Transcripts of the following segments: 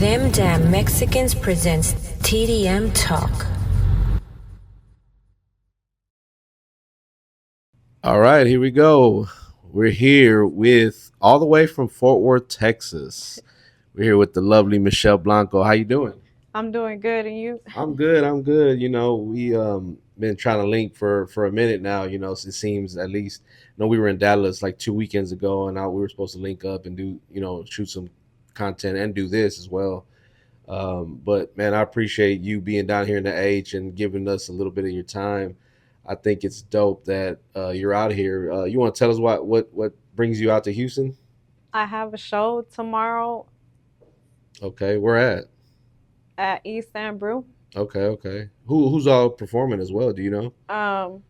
Them Damn Mexicans presents TDM Talk. All right, here we go. We're here with all the way from Fort Worth, Texas. We're here with the lovely Michelle Blanco. How you doing? I'm doing good, and you? I'm good. I'm good. We been trying to link for a minute now. So it seems at least. We were in Dallas like 2 weekends ago, and we were supposed to link up and do shoot some content and do this as well. But man, I appreciate you being down here in the H and giving us a little bit of your time. I think it's dope that you're out here. You want to tell us what brings you out to Houston? I have a show tomorrow Okay, where at? at East End Brew. Okay, okay. Who's all performing as well? Do you know? Um,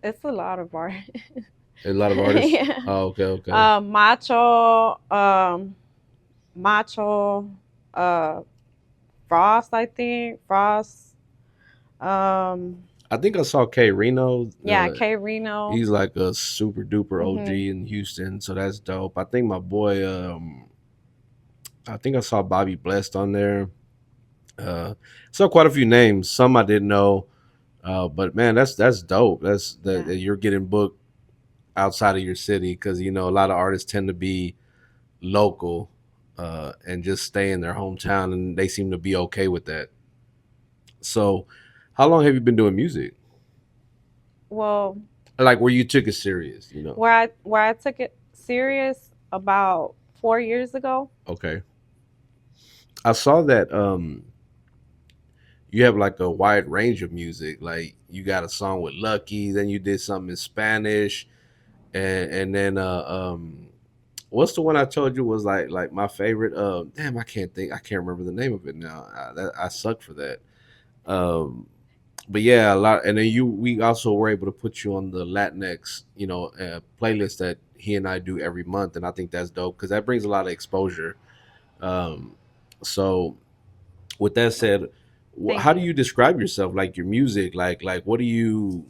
it's a lot of art. A lot of artists. Yeah. Oh, okay, okay. Macho, uh, Frost. I think Frost. Um, I think I saw K Reno. yeah, K Reno. He's like a super duper Hmm. OG in Houston, so that's dope. I think my boy. I think I saw Bobby Blessed on there. Saw quite a few names. Some I didn't know. But man, that's dope. That's that Yeah. you're getting booked outside of your city because a lot of artists tend to be local and just stay in their hometown, and they seem to be okay with that. So, how long have you been doing music? Well, Like where you took it serious? where I took it serious about 4 years ago. Okay, I saw that you have like a wide range of music. Like you got a song with Lucky, then you did something in Spanish, and then what's the one I told you was like my favorite? Damn, I can't remember the name of it now. I suck for that. Um, but yeah, a lot, and then we also were able to put you on the Latinx, playlist that he and I do every month, and I think that's dope because that brings a lot of exposure. Um, so with that said, Thank how do you. you describe yourself? Like your music, like what do you?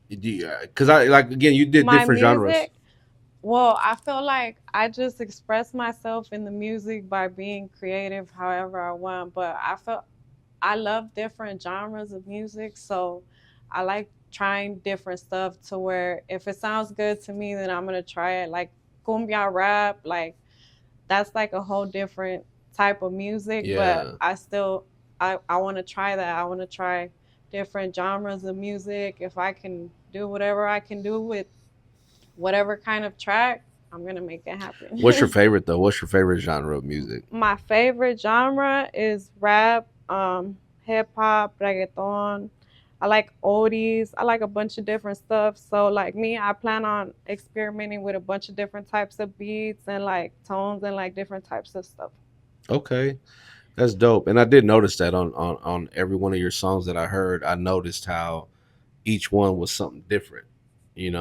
Because I like again, you did My different genres. music. Well, I feel like I just express myself in the music by being creative however I want, but I love different genres of music, so I like trying different stuff to where if it sounds good to me, then I'm gonna try it. Like cumbia rap, like that's like a whole different type of music, but Yeah. I want to try that. I want to try different genres of music. If I can do whatever I can do with whatever kind of track, I'm gonna make it What's your happen. favorite though? What's your favorite genre of music? My favorite genre is rap, hip hop, reggaeton. I like oldies. I like a bunch of different stuff. So like me, I plan on experimenting with a bunch of different types of beats and like tones and like different types of stuff. Okay. That's dope. And I did notice that on every one of your songs that I heard, I noticed how each one was something different. You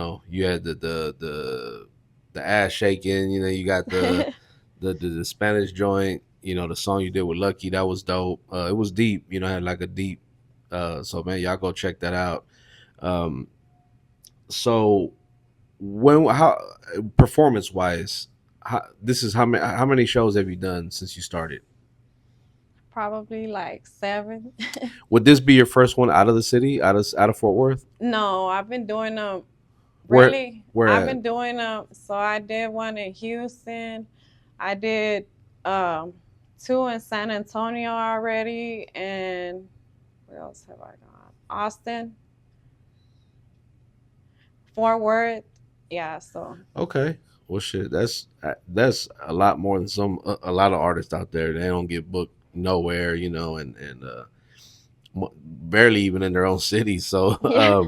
had the ass shaking, you got the Spanish joint, the song you did with Lucky, that was dope. It was deep, had like a deep so man, y'all go check that out. Um so when how performance wise, this is how many shows have you done since you started? Probably like seven. Would this be your first one out of the city, out of Fort Worth? No, I've been doing them. Where Really, where I've at? been doing them. So I did one in Houston. I did um, two in San Antonio already, and where else have I gone? Austin, Fort Worth. Yeah, so Okay. Well, shit, that's a lot more than a lot of artists out there. They don't get booked nowhere, and barely even in their own city. So yeah.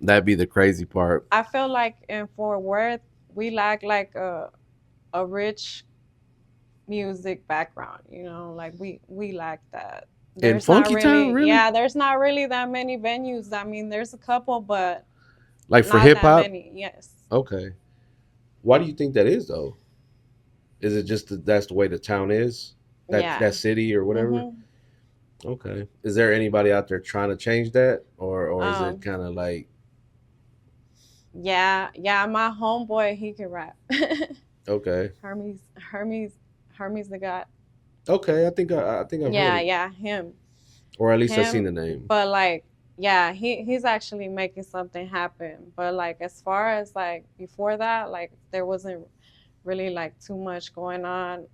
that'd be the crazy part. I feel like in Fort Worth we lack like a rich music background. Like we lack that. In There's not Funky Town, really, really? yeah, there's not really that many venues. I mean, there's a couple, but Like for not hip that hop? many. Yes. Okay. Why do you think that is though? Is it just that's the way the town is, that Yeah. city or whatever? Mhm. Okay. Is there anybody out there trying to change that, or is it Um. kind of like Yeah. Yeah. My homeboy, he can rap. okay? Hermes. Hermes. Hermes the God. Okay, I think I've heard Yeah, of, yeah, him. or at least I've seen Him, the name. but like yeah, he's actually making something happen. But like as far as like before that, like there wasn't really like too much going on.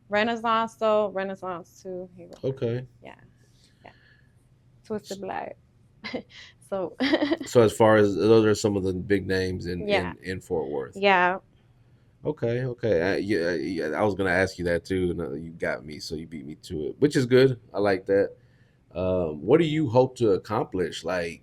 Renaissance though, Renaissance too. Okay. Yeah, yeah. Twisted Black. So So as far as those are some of the big names in yeah, Fort Worth. yeah, Okay, okay. Yeah, yeah, I was gonna ask you that too, and you got me, so you beat me to it, which is good. I like that. What do you hope to accomplish? Like,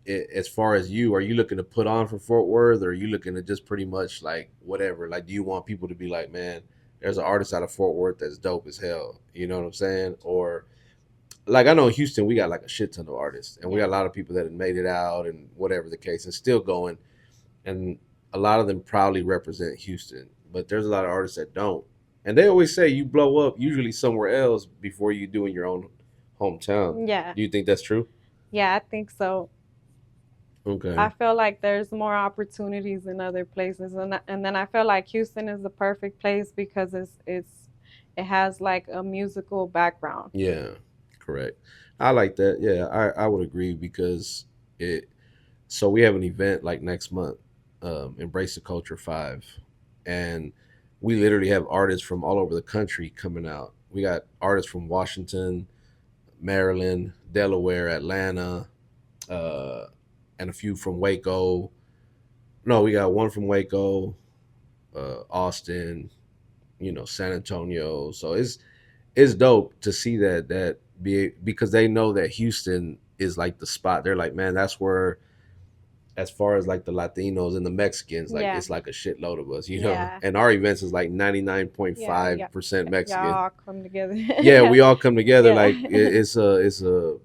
as far as you, are you looking to put on for Fort Worth, or are you looking to just pretty much like whatever? Like, do you want people to be like, man, there's an artist out of Fort Worth that's dope as hell? You know what I'm saying? Or like, I know in Houston we got like a shit ton of artists, and we yeah, got a lot of people that have made it out, and whatever the case, and still going, and a lot of them proudly represent Houston. But there's a lot of artists that don't, and they always say you blow up usually somewhere else before you do in your own hometown. yeah, Do you think that's true? yeah. I think so. I Okay. feel like there's more opportunities in other places, and then I feel like Houston is the perfect place because it has like a musical background. Yeah. Correct. I like that. Yeah, I would agree because it. So we have an event like next month, Embrace the Culture 5, and we literally have artists from all over the country coming out. We got artists from Washington, Maryland, Delaware, Atlanta, uh, and a few from Waco. No, we got one from Waco, Austin, San Antonio. So it's dope to see that be because they know that Houston is like the spot. They're like, man, that's where, as far as like the Latinos and the Mexicans, like Yeah, it's like a shitload of us, yeah, And our events is like ninety nine point yeah, five yeah. percent Y'all Mexican. all come together. Yeah, Yeah, we all come together. yeah, Like it's a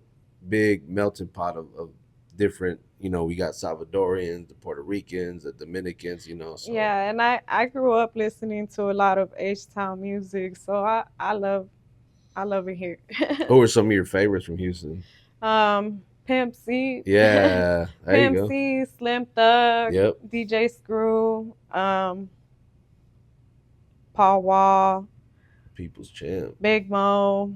big melting pot of different. We got Salvadorians, the Puerto Ricans, the Dominicans. So yeah. And I grew up listening to a lot of H Town music, so I love it here. who are some of your favorites from Houston? Pimp C, Yeah, there you Pimp go. C, Slim Thug, Yep, DJ Screw, Paul Wall, People's Champ. Big Mo.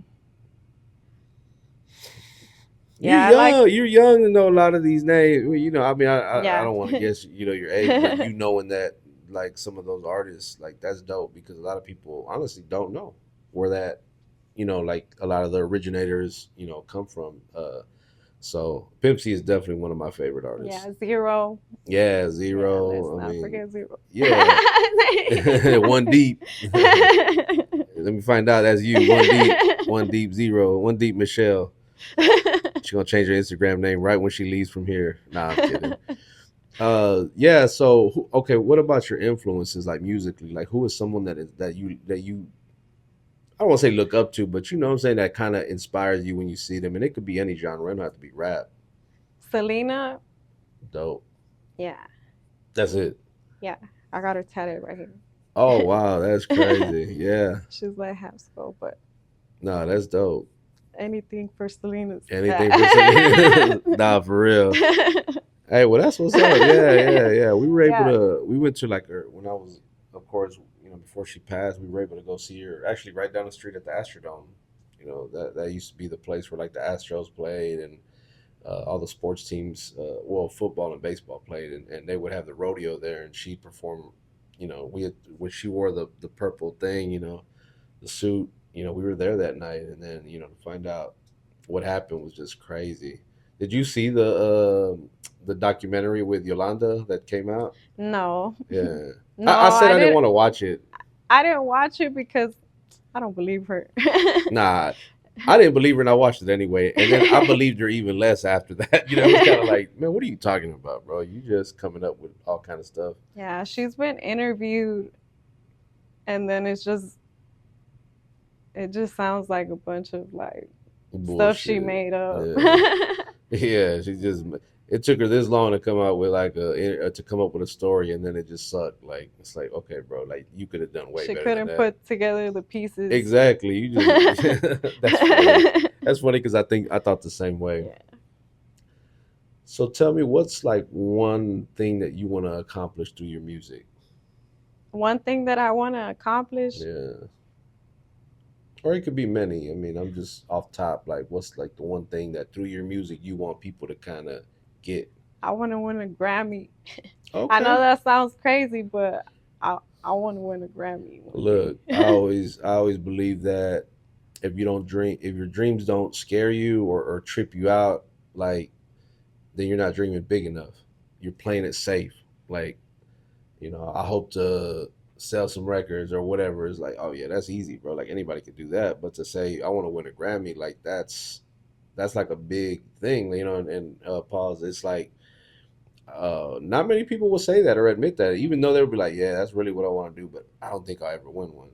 You're Yeah, I like. young. You're young to know a lot of these names. Well, I mean, I Yeah, don't want to guess, your age, but you knowing that like some of those artists, like that's dope because a lot of people honestly don't know where that, like a lot of the originators, come from. So Pimp C is definitely one of my favorite artists. yeah, Zero. Yeah, Yeah, let's Zero. I not mean, forget Zero. yeah, one deep. Let me find out that's you. One deep Zero, one deep Michelle. She's gonna change her Instagram name right when she leaves from here. Nah, I'm kidding. Yeah. So, okay, what about your influences, like musically? Like, who is someone that you I don't want to say look up to, but you know what I'm saying, that kind of inspires you when you see them, and it could be any genre. It don't have to be rap. Selena. Dope. Yeah, That's it. yeah. I got her tatted right here. Oh wow, that's crazy. Yeah. She's like half skull, but Nah, that's dope. anything for Selena's Anything for Selena? Nah, for real. Hey, well, that's what's up. Yeah, yeah, yeah. We were able Yeah. to. We went to like her when I was, of course, before she passed. We were able to go see her actually right down the street at the Astrodome. That used to be the place where like the Astros played and all the sports teams, well, football and baseball played, and they would have the rodeo there, and she'd perform. We had when she wore the purple thing, the suit. We were there that night, and then to find out what happened was just crazy. Did you see the documentary with Yolanda that came out? No, Yeah, no, I said I I didn't didn't. want to watch it. I didn't watch it because I don't believe her. Nah, I didn't believe her, and I watched it anyway. And then I believed her even less after that. It was kind of like, man, what are you talking about, bro? You just coming up with all kind of stuff. Yeah, she's been interviewed, and then it just sounds like a bunch of like stuff she Bullshit. made up. Yeah. Yeah, she just it took her this long to come out with like to come up with a story, and then it just sucked. Like it's like, okay, bro, like you could have done way She better than couldn't that. put together the pieces. Exactly. You just that's funny. That's funny because I thought the same way. Yeah. So tell me, what's like one thing that you want to accomplish through your music? one thing that I want to accomplish. Yeah. Or it could be many. I mean, I'm just off top. Like, what's like the one thing that through your music you want people to kind of get? I want to win a Grammy. I know Okay. that sounds crazy, but I want to win a Grammy one Look, day. I always believe that if you don't dream, if your dreams don't scare you or trip you out, like then you're not dreaming big enough. You're playing it safe. Like, I hope to sell some records or whatever. It's like, oh yeah, that's easy, bro. Like anybody could do that. But to say I want to win a Grammy, like that's like a big thing, and pause. It's like not many people will say that or admit that, even though they'll be like, yeah, that's really what I want to do, but I don't think I'll ever win one.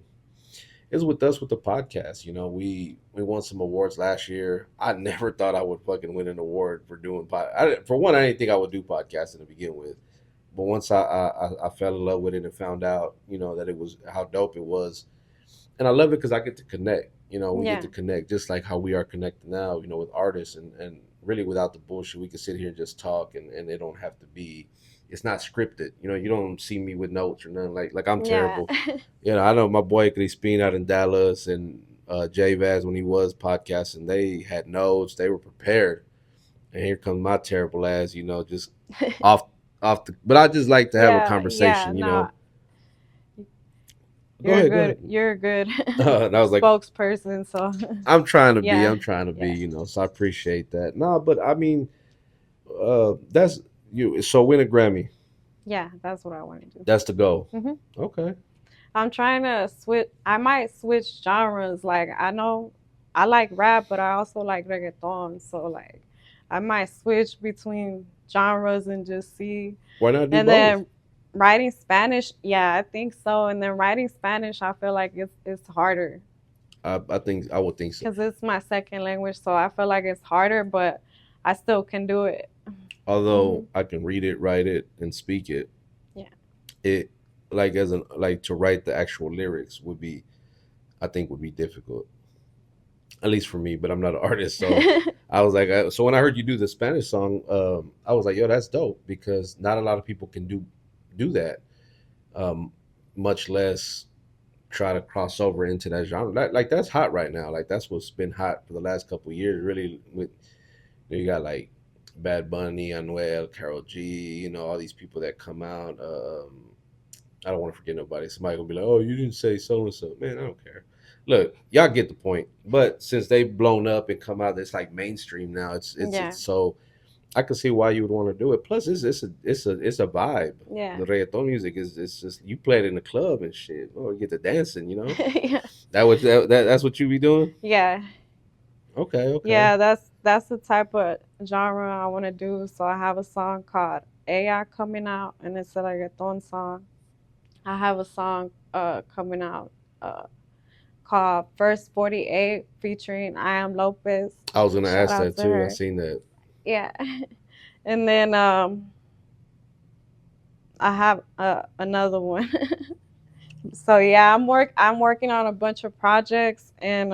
It's with us with the podcast. We won some awards last year. I never thought I would fucking win an award for doing for one, I didn't think I would do podcasting to begin with. But once I fell in love with it and found out, that it was how dope it was, and I love it because I get to connect. We get Yeah, to connect just like how we are connected now. With artists and really without the bullshit, we can sit here and just talk, and it don't have to be. It's not scripted. You don't see me with notes or nothing like I'm yeah, terrible. I know my boy Crispin out in Dallas and Jay Vaz when he was podcasting, they had notes, they were prepared, and here comes my terrible ass. Just off off the. But I just like to have a yeah, yeah. conversation. No, Go you're ahead, go good. ahead. You're a good And I was like, spokesperson. So I'm trying to be. yeah, I'm trying to be. yeah, So I appreciate that. No, but I mean, that's you. So win a Grammy. yeah. That's what I want to do. That's the goal. hmm Okay. I'm trying to switch. I might switch genres. Like I know I like rap, but I also like reggaeton. So like I might switch between genres and just see. Why not do And both? then writing Spanish, yeah, I think so. And then writing Spanish, I feel like it's harder I think I would think so. because it's my second language. So I feel like it's harder, but I still can do it. hmm Although I can read it, write it, and speak it, Yeah, it like as an like to write the actual lyrics would be, I think, would be difficult. At least for me, but I'm not an artist, so I was like, so when I heard you do the Spanish song, I was like, yo, that's dope because not a lot of people can do that. Um, Much less try to cross over into that genre. Like that's hot right now. Like that's what's been hot for the last couple of years. Really, with you got like Bad Bunny, Anuel, Carol G. All these people that come out. I don't want to forget nobody. Somebody gonna be like, "Oh, you didn't say so and so." Man, I don't care. Look, y'all get the point. But since they've blown up and come out, it's like mainstream now. yeah, It's so I can see why you would want to do it. Plus, it's a vibe. yeah, The reggaeton music is it's just you play it in the club and shit. Oh, you get to dancing. yeah, That's what you be doing. yeah, Okay, okay, yeah. That's the type of genre I want to do. So I have a song called AI coming out, and it's a reggaeton song. I have a song coming out uh called First 48 featuring I Am Lopez. I was gonna Shout ask out that to too. I her. seen that. Yeah. And then I have another one. So yeah, I'm working on a bunch of projects, and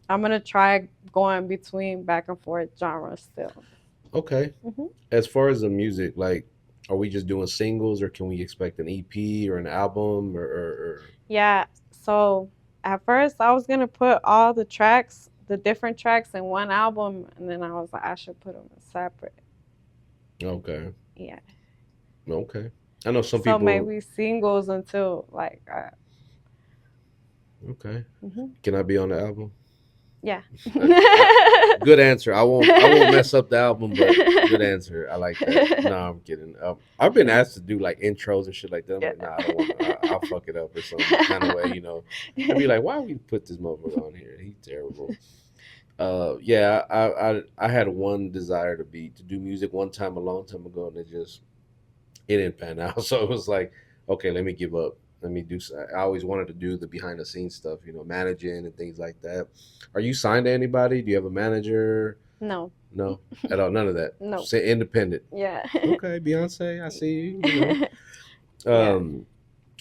I'm gonna try going between back and forth genres still. Okay. hmm As far as the music, like, are we just doing singles, or can we expect an EP or an album, or Yeah. So at first I was gonna put all the tracks, the different tracks, in one album, and then I was like, I should put them separate. okay, Yeah. okay. I know some So people. maybe singles until like, Okay, mhm. can I be on the album? Yeah. Good answer. I won't mess up the album, but good answer. I like that. No, I'm kidding. I've been asked to do like intros and shit like that. I'm like, nah, I don't want to. I'll fuck it up or some kind of way. I'd be like, why would we put this motherfucker on here? He's terrible. Yeah, I had one desire to do music one time a long time ago, and it didn't pan out. So it was like, okay, let me give up. Let me do. I always wanted to do the behind the scenes stuff, managing and things like that. Are you signed to anybody? Do you have a manager? No. No, at all. None of that. No. Say independent. Yeah. Okay, Beyonce, I see you. Yeah.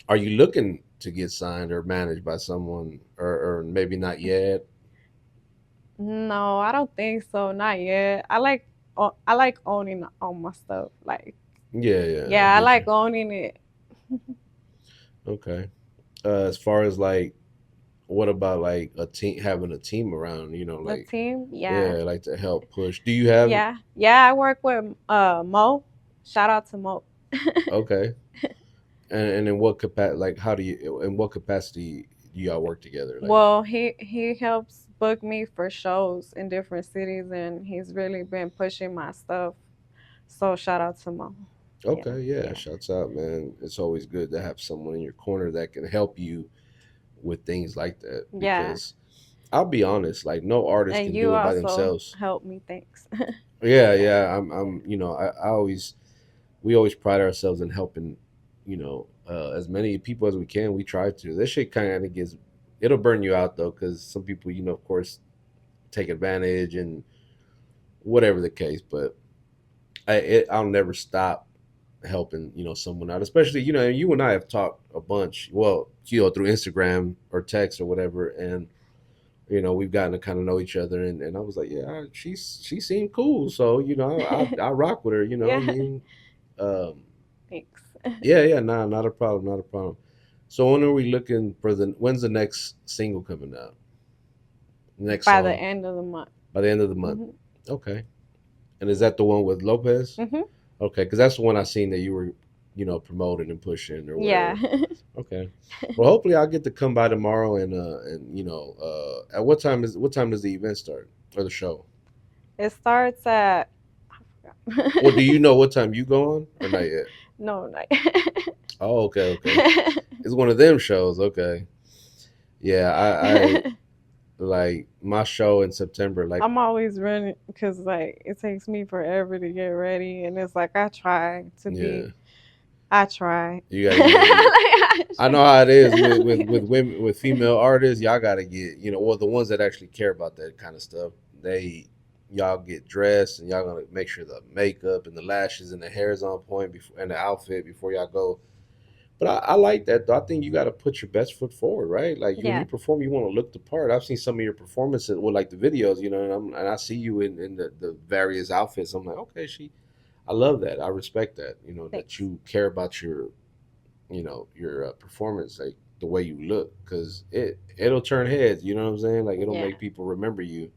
Are you looking to get signed or managed by someone, or maybe not yet? No, I don't think so. Not yet. I like owning all my stuff. Like, Yeah, yeah, I yeah, I get you. like owning it. Okay. As far as like, what about like a team, having a team around? The Like, team, yeah. yeah, like to help push. Do you have? Yeah. Yeah, I work with Mo. Shout out to Mo. Okay. And in what capacity? Like, how do you? In what capacity do y'all work together? Like, Well, he helps book me for shows in different cities, and he's really been pushing my stuff. So shout out to Mo. Yeah, okay, yeah, yeah, shouts out, man. It's always good to have someone in your corner that can help you with things like that yeah. because I'll be honest, like no artist And can you do it by also themselves. help me. Thanks. Yeah, Yeah, yeah. I always, we always pride ourselves in helping, as many people as we can. We try to. This shit kind of gets, it'll burn you out though, because some people, of course, take advantage and whatever the case. But I'll never stop helping, someone out, especially, you and I have talked a bunch. Well, through Instagram or text or whatever, and we've gotten to kind of know each other, and I was like, yeah, she seemed cool, so I rock with her. You know what I yeah. mean? Um, Thanks. yeah, yeah, nah, not a problem, not a problem. So when are we looking for the? When's the next single coming out? Next By the song end of the month. by the end of the month. Hmm. Okay, and is that the one with Lopez? Hmm. Okay, because that's the one I seen that you were, promoting and pushing or Yeah. whatever. Okay. Well, hopefully I'll get to come by tomorrow and at what time does the event start or the show? It starts at. I Well, do forgot. you know what time you go on or not yet? No, like. Oh, okay, okay. It's one of them shows. Okay. Yeah, I like my show in September. Like, I'm always running because like it takes me forever to get ready, and it's like I try to be. yeah, I try. you got to Like, get. I I know how it is with try. women with female artists. Y'all got to get well the ones that actually care about that kind of stuff. Y'all get dressed and y'all gonna make sure the makeup and the lashes and the hair is on point before and the outfit before y'all go. But I like that though. I think you got to put your best foot forward, right? Like when you Yeah, perform, you want to look the part. I've seen some of your performances, well, like the videos, and I see you in the various outfits. I'm like, okay, I love that. I respect that. That thanks. you care about your performance, like the way you look, because it'll turn heads. You know what I'm saying? Like it'll Yeah, make people remember you.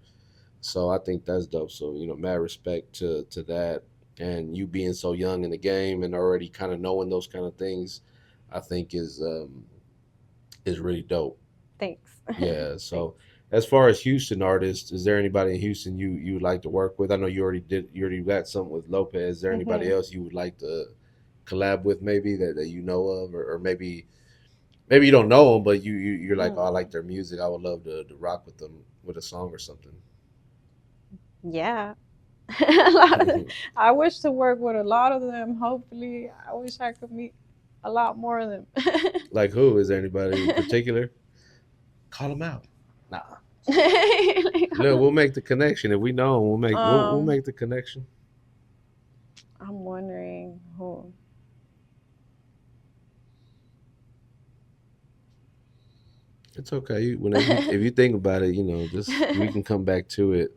So I think that's dope. So mad respect to that, and you being so young in the game and already kind of knowing those kind of things, I think is really dope. thanks. Yeah. So Thanks. as far as Houston artists, is there anybody in Houston you would like to work with? I know you already got something with Lopez. Is there anybody Hmm. else you would like to collab with, maybe that you know of, or maybe you don't know them, but you're like, oh, I like Mm. their music. I would love to rock with them with a song or something. Yeah. A lot of, I wish to work with a lot of them. Hopefully, I wish I could meet a lot more of them. Like who? Is there anybody in particular? Call them out. Nah. Look, we'll make the connection. If we know 'em, we'll um, make the connection. I'm wondering who. It's okay. Whenever if you think about it, just we can come back to it.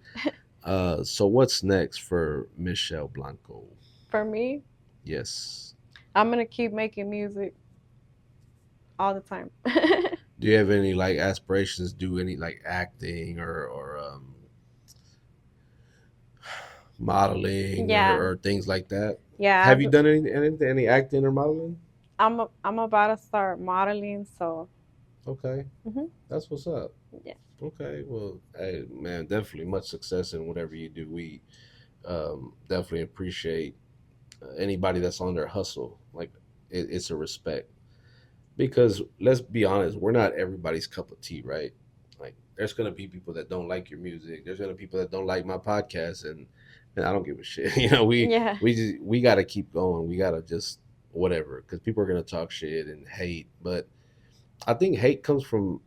So what's next for Michelle Blanco? For me, Yes. I'm gonna keep making music all the time. Do you have any like aspirations? Do any like acting or modeling Yeah, or things like that? yeah. Have you done any acting or modeling? I'm about to start modeling, so Okay, mhm, that's what's up. yeah, Okay, well, hey man, definitely much success in whatever you do. We definitely appreciate anybody that's on their hustle. Like it's a respect because let's be honest, we're not everybody's cup of tea, right? Like there's gonna be people that don't like your music. There's gonna be people that don't like my podcast, and I don't give a shit. yeah, We gotta keep going. We gotta just whatever because people are gonna talk shit and hate. But I think hate comes from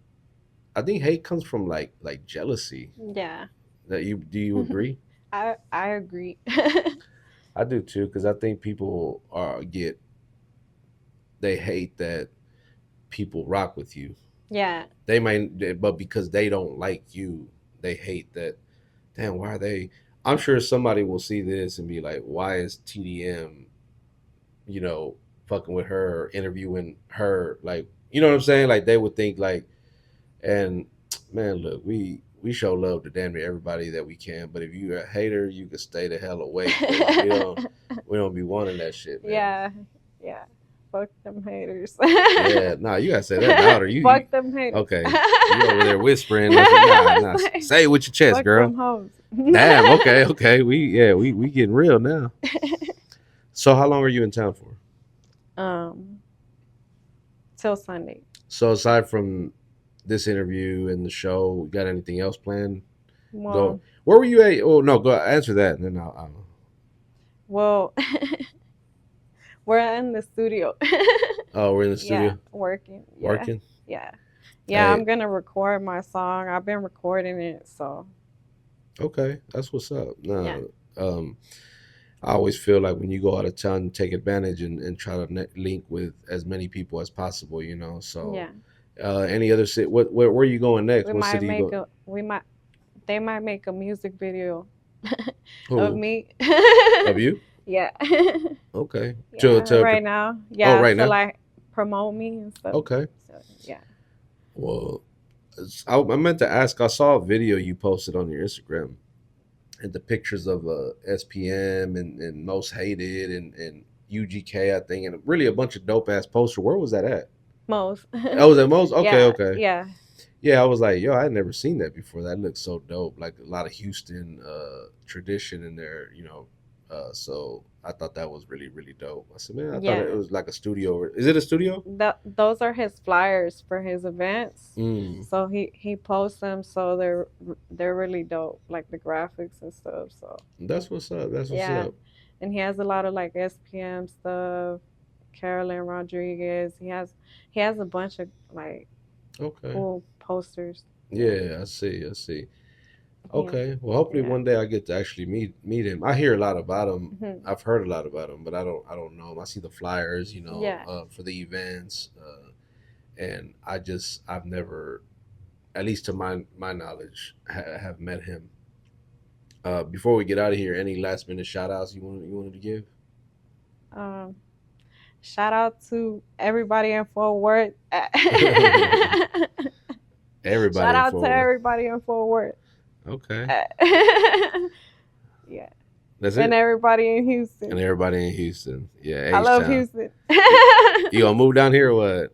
like jealousy. yeah. That you do you agree? I agree. I do too because I think people they hate that people rock with you. Yeah, They might, but because they don't like you, they hate that. Damn, why are they? I'm sure somebody will see this and be like, "Why is TDM, you know, fucking with her or interviewing her. Like, you know what I'm saying? Like, they would think like, and man, look, we show love to damn near everybody that we can. But if you're a hater, you can stay the hell away because we don't be wanting that shit, man. Yeah, yeah. Fuck them haters. Yeah, nah, you gotta say that louder. Fuck them haters. Okay? You over there whispering? Nah, say it with your chest, Fuck girl. them hoes. Damn. Okay. We getting real now. So, how long are you in town for? Till Sunday. So, aside from this interview and the show, you got anything else planned? Well, Go. Where were you at? Oh no, go answer that, and then I'll well, we're in the studio. Oh, we're in the studio. Yeah, working. Yeah. Working. Yeah. Hey. I'm gonna record my song. I've been recording it, so. Okay, that's what's up. No, Yeah. I always feel like when you go out of town, take advantage and try to link with as many people as possible. So Yeah. any other city? Where are you going next? We What might city you make go? they might make a music video Who? of me. Of you? Yeah. Okay. Yeah, right now. Yeah, right to now? like promote me and stuff. Okay. So, yeah. Well, I meant to ask. I saw a video you posted on your Instagram, and the pictures of SPM and Most Hated and UGK, I think, and really a bunch of dope ass posters. Where was that at? Most. Oh, was that Most? Okay, Yeah, okay. Yeah. Yeah, I was like, yo, I had never seen that before. That looks so dope. Like a lot of Houston tradition in there, so I thought that was really, really dope. I said, man, I thought Yeah. it was like a studio. Is it a studio? Those are his flyers for his events. Mm. So he posts them, so they're really dope, like the graphics and stuff. So That's what's up. That's what's yeah, up. and he has a lot of like SPM stuff, Carolyn Rodriguez. He has a bunch of like Okay. cool posters. Yeah, I see. Okay. Well, hopefully Yeah. one day I get to actually meet him. I hear a lot about him. Mhm. I've heard a lot about him, but I don't know him. I see the flyers, Yeah. for the events, and I've never, at least to my knowledge, have met him. Before we get out of here, any last minute shout outs you wanted to give? Shout out to everybody in Fort Worth. Everybody. Shout in out Fort to Worth. everybody in Fort Worth. Okay. Yeah. That's it. And everybody in Houston. And everybody in Houston. Yeah. I love H-Town. Houston. You gonna move down here or what?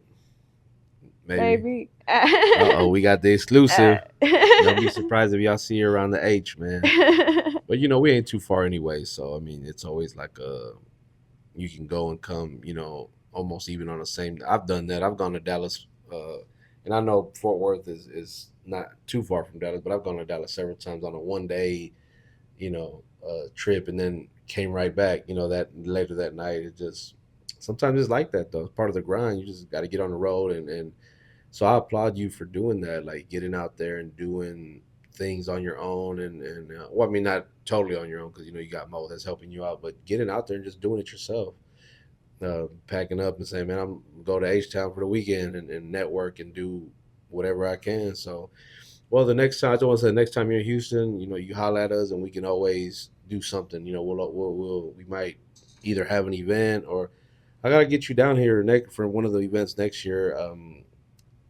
Maybe. Uh-oh, we got the exclusive. Don't be surprised if y'all see her around the H, man. But we ain't too far anyway, so I mean it's always like you can go and come, almost even on the same. I've done that. I've gone to Dallas, and I know Fort Worth is not too far from Dallas, but I've gone to Dallas several times on a 1 day, trip, and then came right back. That later that night. It just sometimes it's like that though. It's part of the grind. You just got to get on the road, and so I applaud you for doing that, like getting out there and doing things on your own, and well, I mean not totally on your own because you got Mo that's helping you out, but getting out there and just doing it yourself. Packing up and saying, man, I'm go to H-Town for the weekend and network and do whatever I can. So, well, the next time I just want to say, the next time you're in Houston, you holler at us and we can always do something. We might either have an event or I gotta get you down here for one of the events next year.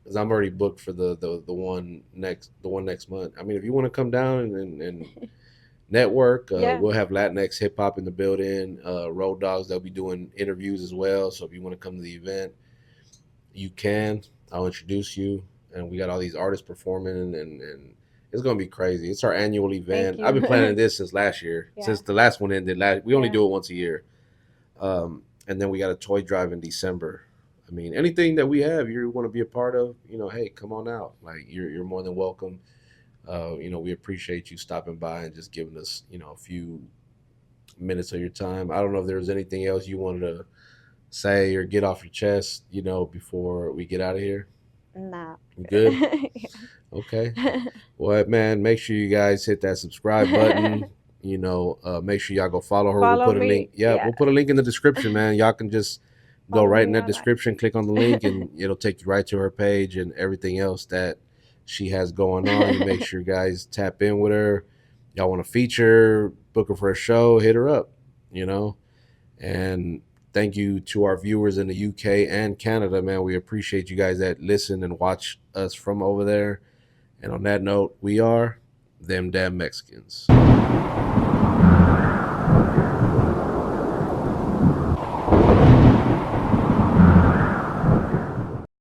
Because I'm already booked for the one next month. I mean, if you want to come down and network, Yeah. we'll have Latinx hip hop in the building. Road Dogs, they'll be doing interviews as well. So if you want to come to the event, you can. I'll introduce you, and we got all these artists performing, and it's gonna be crazy. It's our annual event. you. I've been planning this since last year, Yeah. since the last one ended. We only Yeah. do it once a year, and then we got a toy drive in December. I mean, anything that we have, you want to be a part of, hey, come on out. Like you're more than welcome. We appreciate you stopping by and just giving us, a few minutes of your time. I don't know if there was anything else you wanted to say or get off your chest, before we get out of here. Nah. You good? Okay. Well, man, make sure you guys hit that subscribe button. Make sure y'all go follow her. Follow We'll put a me. link. Yeah, Yeah. we'll put a link in the description, man. Y'all can just go Follow right in me that on description, IG. click on the link, and it'll take you right to her page and everything else that she has going on. You make sure you guys tap in with her. Y'all want to feature, book her for a show, hit her up, and Thank you to our viewers in the UK and Canada, man. We appreciate you guys that listen and watch us from over there. And on that note, we are them damn Mexicans.